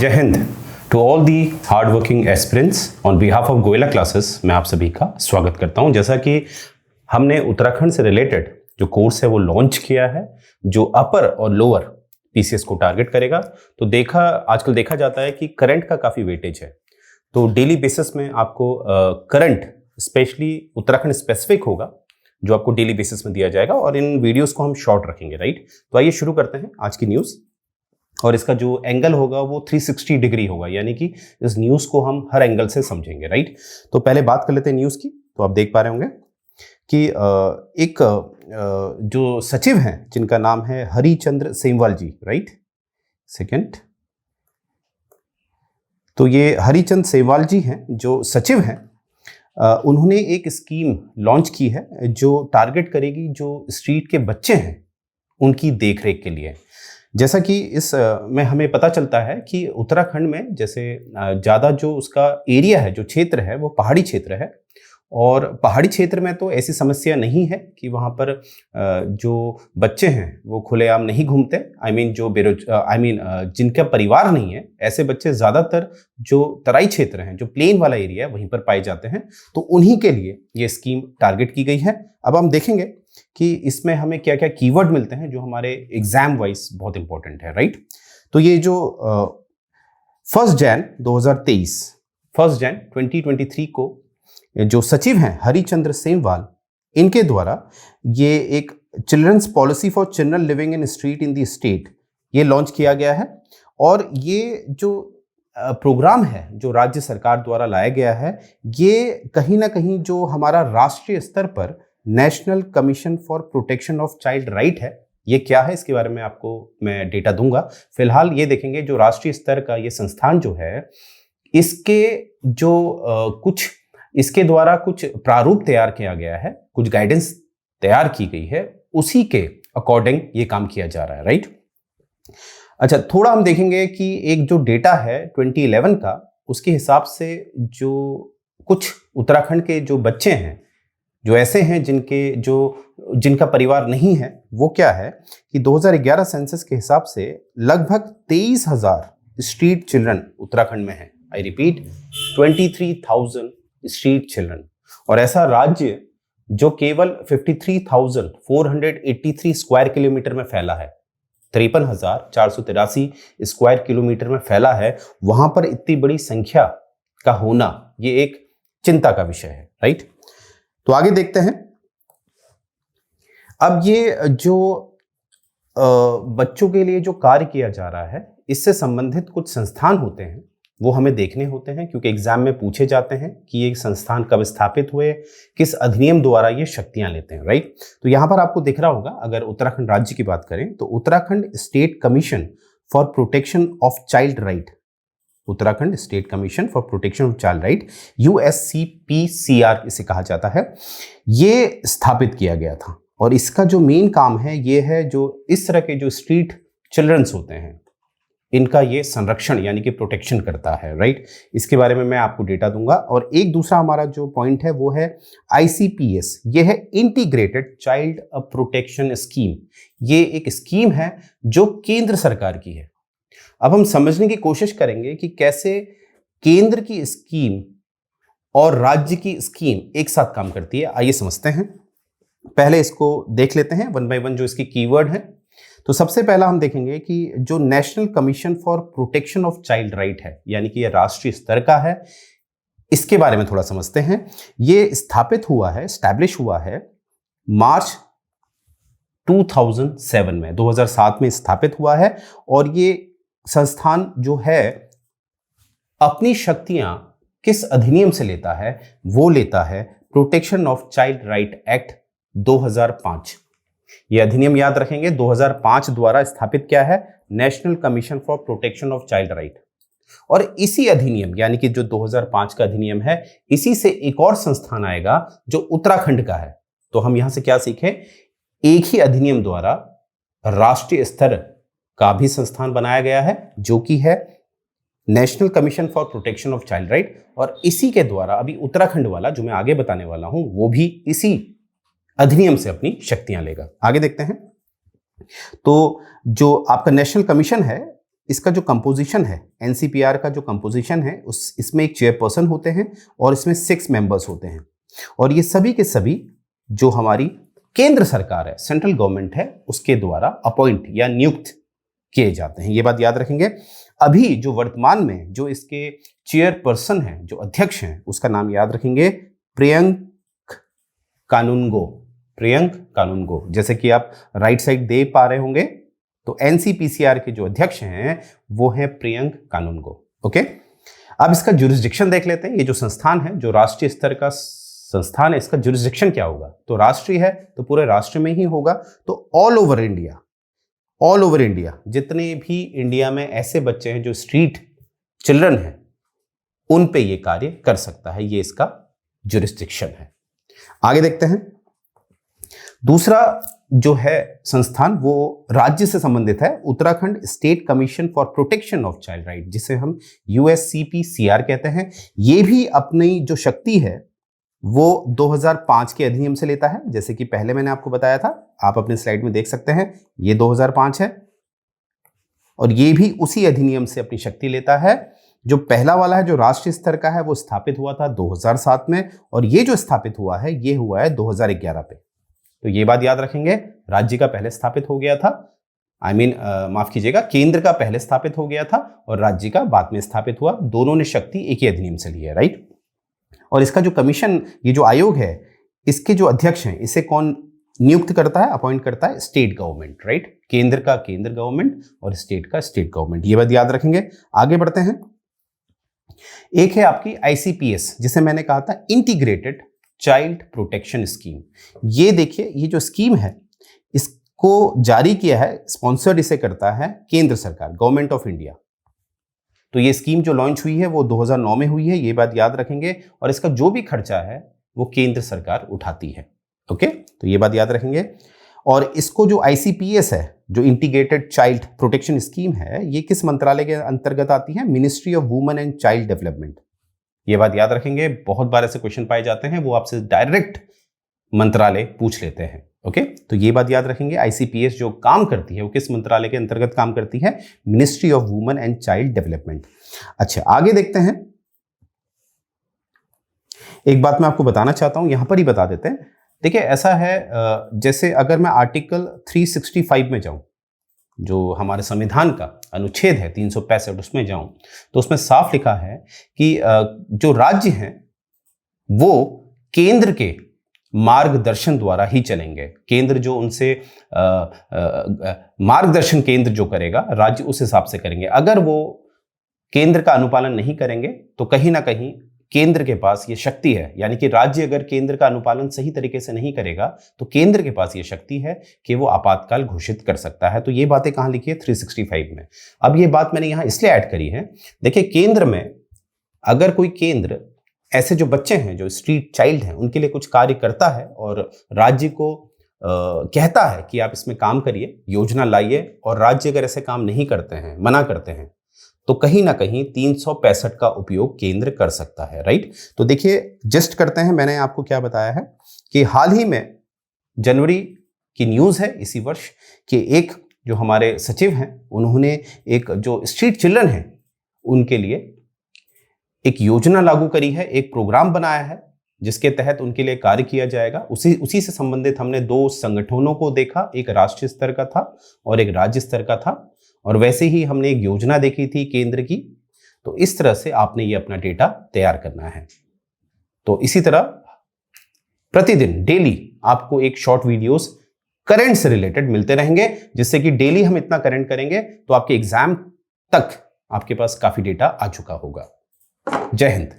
जय Hind to all the hard working aspirants on behalf of Goyla classes. मैं आप सभी का स्वागत करता हूं। जैसा कि हमने उत्तराखंड से रिलेटेड जो कोर्स है वो लॉन्च किया है, जो अपर और लोअर पीसीएस को टारगेट करेगा। तो आजकल देखा जाता है कि करंट का काफ़ी वेटेज है, तो डेली बेसिस में आपको करंट स्पेशली उत्तराखंड स्पेसिफिक होगा जो आपको डेली बेसिस में दिया जाएगा, और इन वीडियोस को हम शॉर्ट रखेंगे। राइट, तो आइए शुरू करते हैं आज की न्यूज़। और इसका जो एंगल होगा वो 360 डिग्री होगा, यानी कि इस न्यूज़ को हम हर एंगल से समझेंगे। राइट, तो पहले बात कर लेते हैं न्यूज़ की। तो आप देख पा रहे होंगे कि एक जो सचिव हैं जिनका नाम है हरिचंद्र सेमवाल जी। राइट, सेकंड, तो ये हरिचंद्र सेमवाल जी हैं जो सचिव हैं। उन्होंने एक स्कीम लॉन्च की है जो टारगेट करेगी जो स्ट्रीट के बच्चे हैं उनकी देखरेख के लिए। जैसा कि इस में हमें पता चलता है कि उत्तराखंड में जैसे ज़्यादा जो उसका एरिया है, जो क्षेत्र है, वो पहाड़ी क्षेत्र है। और पहाड़ी क्षेत्र में तो ऐसी समस्या नहीं है कि वहाँ पर जो बच्चे हैं वो खुलेआम नहीं घूमते। जिनका परिवार नहीं है, ऐसे बच्चे ज़्यादातर जो तराई क्षेत्र हैं, जो प्लेन वाला एरिया है, वहीं पर पाए जाते हैं। तो उन्हीं के लिए ये स्कीम टारगेट की गई है। अब हम देखेंगे कि इसमें हमें क्या क्या कीवर्ड मिलते हैं जो हमारे एग्जाम वाइज बहुत इंपॉर्टेंट है। राइट, तो ये जो 1 जनवरी 2023 को जो सचिव हैं हरिचंद्र सेमवाल, इनके द्वारा ये एक children's policy for children living in street in the state ये लॉन्च किया गया है। और ये जो प्रोग्राम है जो राज्य सरकार द्वारा लाया गया है, ये कहीं ना कहीं जो हमारा राष्ट्रीय स्तर पर national commission for protection of child right है, ये क्या है इसके बारे में आपको मैं डेटा दूंगा। फिलहाल ये देखेंगे जो राष्ट्रीय स्तर का ये संस्थान जो है, इसके जो इसके द्वारा कुछ प्रारूप तैयार किया गया है, कुछ गाइडेंस तैयार की गई है, उसी के अकॉर्डिंग ये काम किया जा रहा है। राइट, अच्छा, थोड़ा हम देखेंगे कि एक जो डेटा है 2011 का, उसके हिसाब से जो कुछ उत्तराखंड के जो बच्चे हैं, जो ऐसे हैं जिनका परिवार नहीं है, वो क्या है कि 2011 सेंसस के हिसाब से लगभग 23,000 स्ट्रीट चिल्ड्रन उत्तराखंड में है। I repeat, 23,000 street children. और ऐसा राज्य जो केवल 53,483 स्क्वायर किलोमीटर में फैला है, 53,483 स्क्वायर किलोमीटर में फैला है, वहां पर इतनी बड़ी संख्या का होना ये एक चिंता का विषय है। राइट, तो आगे देखते हैं। अब ये जो बच्चों के लिए जो कार्य किया जा रहा है, इससे संबंधित कुछ संस्थान होते हैं, वो हमें देखने होते हैं, क्योंकि एग्जाम में पूछे जाते हैं कि ये संस्थान कब स्थापित हुए, किस अधिनियम द्वारा ये शक्तियां लेते हैं। राइट, तो यहां पर आपको दिख रहा होगा, अगर उत्तराखंड राज्य की बात करें तो Uttarakhand state commission for protection of child right, Uttarakhand state commission for protection of child right, USCPCR इसे कहा जाता है, ये स्थापित किया गया था। और इसका जो मेन काम है ये है जो इस तरह के जो स्ट्रीट चिल्ड्रंस होते हैं, इनका ये संरक्षण यानी कि प्रोटेक्शन करता है। राइट, इसके बारे में मैं आपको डेटा दूंगा। और एक दूसरा हमारा जो पॉइंट है वो है ICPS, ये है इंटीग्रेटेड चाइल्ड प्रोटेक्शन स्कीम। ये एक स्कीम है जो केंद्र सरकार की है। अब हम समझने की कोशिश करेंगे कि कैसे केंद्र की स्कीम और राज्य की स्कीम एक साथ काम करती है। आइए समझते हैं। पहले इसको देख लेते हैं वन बाय वन, जो इसकी कीवर्ड है। तो सबसे पहला हम देखेंगे कि जो national commission for protection of child right है, यानी कि यह राष्ट्रीय स्तर का है, इसके बारे में थोड़ा समझते हैं। ये स्थापित हुआ है, एस्टैब्लिश हुआ है मार्च 2007 में, 2007 में स्थापित हुआ है। और ये संस्थान जो है अपनी शक्तियां किस अधिनियम से लेता है, वो लेता है protection of child right act 2005। ये अधिनियम याद रखेंगे, 2005 द्वारा स्थापित क्या है, national commission for protection of child right. और इसी अधिनियम यानी कि जो 2005 का अधिनियम है, इसी से एक और संस्थान आएगा जो उत्तराखंड का है। तो हम यहां से क्या सीखें, एक ही अधिनियम द्वारा राष्ट्रीय स्तर का भी संस्थान बनाया गया है, जो कि है national commission for protection of child right. और इसी के द्वारा अभी उत्तराखंड वाला जो मैं आगे बताने वाला हूं, वो भी इसी अधिनियम से अपनी शक्तियां लेगा। आगे देखते हैं। तो जो आपका नेशनल कमीशन है, इसका जो कंपोजिशन है, एनसीपीआर का जो कंपोजिशन है, इसमें एक चेयरपर्सन होते हैं और इसमें 6 मेंबर्स होते हैं, और ये सभी के सभी जो हमारी केंद्र सरकार है, सेंट्रल गवर्नमेंट है, उसके द्वारा अपॉइंट या नियुक्त किए जाते हैं। ये बात याद रखेंगे। अभी जो वर्तमान में जो इसके चेयरपर्सन हैं, जो अध्यक्ष हैं, उसका नाम याद रखेंगे, प्रियंक कानूनगो। प्रियंक कानूनगो, जैसे कि आप राइट साइड दे पा रहे होंगे, तो एनसीपीसीआर के जो अध्यक्ष हैं वो हैं प्रियंक कानूनगो। ओके, अब इसका जुरिस्डिक्शन देख लेते हैं। ये जो संस्थान है, जो राष्ट्रीय स्तर का संस्थान है, इसका जुरिस्डिक्शन क्या होगा? तो राष्ट्रीय है तो पूरे राष्ट्र में ही होगा। तो ऑल ओवर इंडिया जितने भी इंडिया में ऐसे बच्चे हैं जो स्ट्रीट चिल्ड्रन हैं, उन पे ये कार्य कर सकता है। ये इसका जुरिस्डिक्शन है। आगे देखते हैं। दूसरा जो है संस्थान वो राज्य से संबंधित है, Uttarakhand state commission for protection of child right, जिसे हम USCPCR कहते हैं। ये भी अपनी जो शक्ति है वो 2005 के अधिनियम से लेता है, जैसे कि पहले मैंने आपको बताया था, आप अपने स्लाइड में देख सकते हैं, ये 2005 है, और ये भी उसी अधिनियम से अपनी शक्ति लेता है। जो पहला वाला है, जो राष्ट्रीय स्तर का है, वो स्थापित हुआ था 2007 में, और ये जो स्थापित हुआ है ये हुआ है 2011 पे। तो ये बात याद रखेंगे, राज्य का पहले स्थापित हो गया था, माफ कीजिएगा, केंद्र का पहले स्थापित हो गया था और राज्य का बाद में स्थापित हुआ। दोनों ने शक्ति एक ही अधिनियम से ली है, राइट। और इसका जो कमीशन, ये जो आयोग है, इसके जो अध्यक्ष हैं, इसे कौन नियुक्त करता है, अपॉइंट करता है? State government, right. केंद्र का केंद्र गवर्नमेंट और स्टेट का स्टेट गवर्नमेंट। ये बात याद रखेंगे। आगे बढ़ते हैं। एक है आपकी ICPS, जिसे मैंने कहा था इंटीग्रेटेड चाइल्ड प्रोटेक्शन स्कीम। ये देखिए, ये जो स्कीम है, इसको जारी किया है, स्पॉन्सर्ड इसे करता है केंद्र सरकार, गवर्नमेंट ऑफ इंडिया। तो ये स्कीम जो लॉन्च हुई है वो 2009 में हुई है, ये बात याद रखेंगे। और इसका जो भी खर्चा है वो केंद्र सरकार उठाती है। ओके, तो ये बात याद रखेंगे। और इसको जो ICPS है, जो इंटीग्रेटेड चाइल्ड प्रोटेक्शन स्कीम है, ये किस मंत्रालय के अंतर्गत आती है? Ministry of women and child development. ये बात याद रखेंगे। बहुत बार ऐसे क्वेश्चन पाए जाते हैं, वो आपसे डायरेक्ट मंत्रालय पूछ लेते हैं। ओके, तो ये बात याद रखेंगे। ICPS जो काम करती है वो किस मंत्रालय के अंतर्गत काम करती है? Ministry of women and child development. अच्छा, आगे देखते हैं। एक बात मैं आपको बताना चाहता हूं, यहां पर ही बता देते हैं। देखिए, ऐसा है, जैसे अगर मैं आर्टिकल 365 में जाऊं, जो हमारे संविधान का अनुच्छेद है 365, उसमें जाऊं तो उसमें साफ लिखा है कि जो राज्य हैं वो केंद्र के मार्गदर्शन द्वारा ही चलेंगे। केंद्र जो उनसे मार्गदर्शन केंद्र जो करेगा, राज्य उस हिसाब से करेंगे। अगर वो केंद्र का अनुपालन नहीं करेंगे तो कहीं ना कहीं केंद्र के पास ये शक्ति है, यानी कि राज्य अगर केंद्र का अनुपालन सही तरीके से नहीं करेगा तो केंद्र के पास ये शक्ति है कि वो आपातकाल घोषित कर सकता है। तो ये बातें कहाँ लिखी है? 365 में। अब ये बात मैंने यहाँ इसलिए ऐड करी है, देखिए, केंद्र में अगर कोई केंद्र ऐसे जो बच्चे हैं, जो स्ट्रीट चाइल्ड हैं, उनके लिए कुछ कार्य करता है और राज्य को कहता है कि आप इसमें काम करिए, योजना लाइए, और राज्य अगर ऐसे काम नहीं करते हैं, मना करते हैं, तो कहीं ना कहीं 365 का उपयोग केंद्र कर सकता है, राइट। तो देखिए, जस्ट करते हैं, मैंने आपको क्या बताया है कि हाल ही में जनवरी की न्यूज़ है इसी वर्ष कि एक जो हमारे सचिव हैं, उन्होंने एक जो स्ट्रीट चिल्ड्रन हैं उनके लिए एक योजना लागू करी है, एक प्रोग्राम बनाया है, जिसके तहत उनके लिए कार्य किया जाएगा। उसी से संबंधित हमने 2 संगठनों को देखा, एक राष्ट्रीय स्तर का था और एक राज्य स्तर का था, और वैसे ही हमने एक योजना देखी थी केंद्र की। तो इस तरह से आपने ये अपना डेटा तैयार करना है। तो इसी तरह प्रतिदिन डेली आपको एक शॉर्ट वीडियोस करंट से रिलेटेड मिलते रहेंगे, जिससे कि डेली हम इतना करंट करेंगे तो आपके एग्जाम तक आपके पास काफी डेटा आ चुका होगा। जय हिंद।